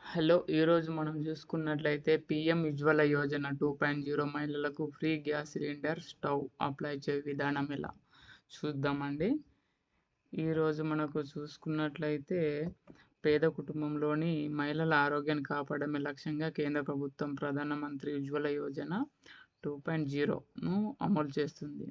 Hello! ఈరోజు మనం చూసుకున్నట్లయితే పీఎం ఉజ్వల యోజన 2.0 మహిళలకు free gas cylinder, stove apply చేయ విధానం ఎలా చూద్దామండి. ఈరోజు మనకు చూసుకున్నట్లయితే పేద కుటుంబంలోని మహిళల ఆరోగ్యాన్ని కాపాడమే లక్ష్యంగా కేంద్ర ప్రభుత్వం ప్రధానమంత్రి ఉజ్వల యోజన 2.0ను అమలు చేస్తుంది.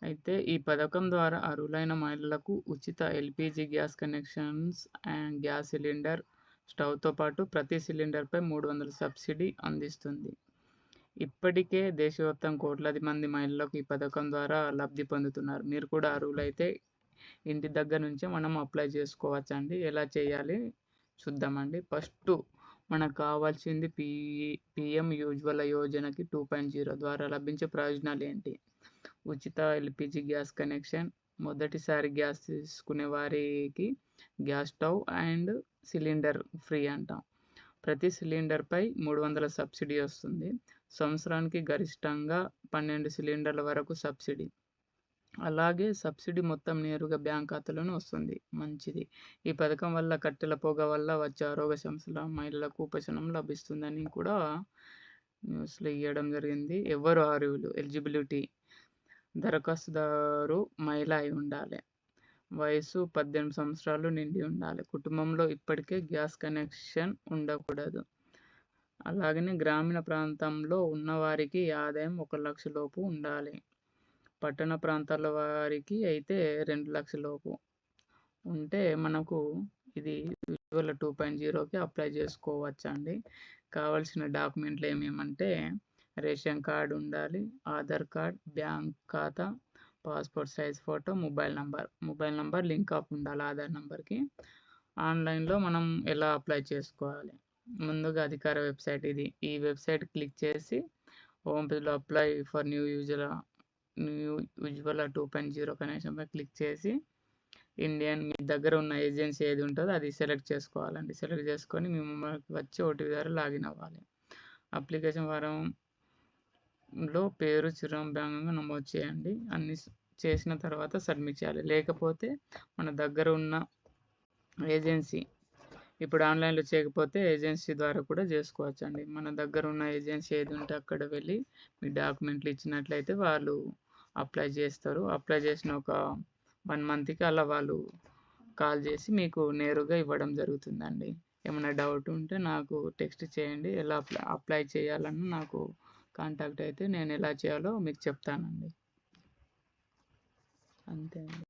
అయితే ఈ పథకం ద్వారా అర్హులైన మహిళలకు ఉచిత LPG gas connections and gas cylinder, స్టవ్‌తో పాటు ప్రతి సిలిండర్‌పై 300 సబ్సిడీ అందిస్తుంది. ఇప్పటికే దేశవ్యాప్తంగా కోట్లాది మంది మహిళలకు ఈ పథకం ద్వారా లబ్ధి పొందుతున్నారు. మీరు కూడా అర్హులైతే ఇంటి దగ్గర నుంచే మనం అప్లై చేసుకోవచ్చండి. ఎలా చేయాలి చూద్దామండి. ఫస్టు మనకు కావాల్సింది పీఎం ఉజ్వల యోజనకి 2.0 ద్వారా లభించే ప్రయోజనాలు ఏంటి? ఉచిత ఎల్‌పీజీ గ్యాస్ కనెక్షన్, మొదటిసారి గ్యాస్ తీసుకునే వారికి gas stove and cylinder free అంట. ప్రతి సిలిండర్‌పై 300 సబ్సిడీ వస్తుంది. సంవత్సరానికి గరిష్టంగా 12 సిలిండర్ల వరకు సబ్సిడీ. అలాగే సబ్సిడీ మొత్తం నేరుగా బ్యాంక్ ఖాతాలోనే వస్తుంది. మంచిది. ఈ పథకం వల్ల కట్టెల పొగ వల్ల వచ్చే ఆరోగ్య సమస్యల మహిళలకు ఉపశమనం లభిస్తుందని కూడా న్యూస్‌లో ఇయ్యడం జరిగింది. ఎవరు అర్హులు? ఎలిజిబిలిటీ దరఖాస్తుదారు మహిళ అయి ఉండాలి. వయసు 18 సంవత్సరాలు నిండి ఉండాలి. కుటుంబంలో ఇప్పటికే గ్యాస్ కనెక్షన్ ఉండకూడదు. అలాగనే గ్రామీణ ప్రాంతంలో ఉన్నవారికి ఆదాయం 1,00,000 లోపు ఉండాలి. పట్టణ ప్రాంతాల వారికి అయితే 2,00,000 లోపు ఉంటే మనకు ఇది ఉజ్వల 2.0కి అప్లై చేసుకోవచ్చండి. కావాల్సిన డాక్యుమెంట్లు ఏమేమంటే రేషన్ కార్డ్ ఉండాలి, ఆధార్ కార్డ్, బ్యాంక్ ఖాతా, passport size photo, mobile number link up ఉండాలి ఆధార్ నంబర్‌కి. ఆన్‌లైన్‌లో మనం ఎలా అప్లై చేసుకోవాలి? ముందుగా అధికార వెబ్‌సైట్ ఇది. ఈ వెబ్‌సైట్ క్లిక్ చేసి హోమ్ పేజ్‌లో అప్లై ఫర్ న్యూ ఉజ్వల 2.0 కనెక్షన్‌పై క్లిక్ చేసి మీ దగ్గర ఉన్న ఏజెన్సీ ఏది ఉంటుందో అది సెలెక్ట్ చేసుకోవాలండి. సెలెక్ట్ చేసుకొని మీ మొబైల్‌కి వచ్చి ఓటీపీ ద్వారా లాగిన్ అవ్వాలి. అప్లికేషన్ ఫారంలో పేరు, చిరునామా భాగంగా నమోదు చేయండి. అన్ని చేసిన తర్వాత సబ్మిట్ చేయాలి. లేకపోతే మన దగ్గర ఉన్న ఏజెన్సీ ఇప్పుడు ఆన్‌లైన్‌లో చేయకపోతే ఏజెన్సీ ద్వారా కూడా చేసుకోవచ్చండి. మన దగ్గర ఉన్న ఏజెన్సీ ఏది ఉంటే అక్కడ వెళ్ళి మీ డాక్యుమెంట్లు ఇచ్చినట్లయితే వాళ్ళు అప్లై చేస్తారు. అప్లై చేసిన ఒక 1 మంత్‌కి అలా వాళ్ళు కాల్ చేసి మీకు నేరుగా ఇవ్వడం జరుగుతుందండి. ఏమైనా డౌట్ ఉంటే నాకు టెక్స్ట్ చేయండి. ఎలా అప్లై చేయాలని నాకు కాంటాక్ట్ అయితే నేను ఎలా చేయాలో మీకు చెప్తానండి. అంతే అండి.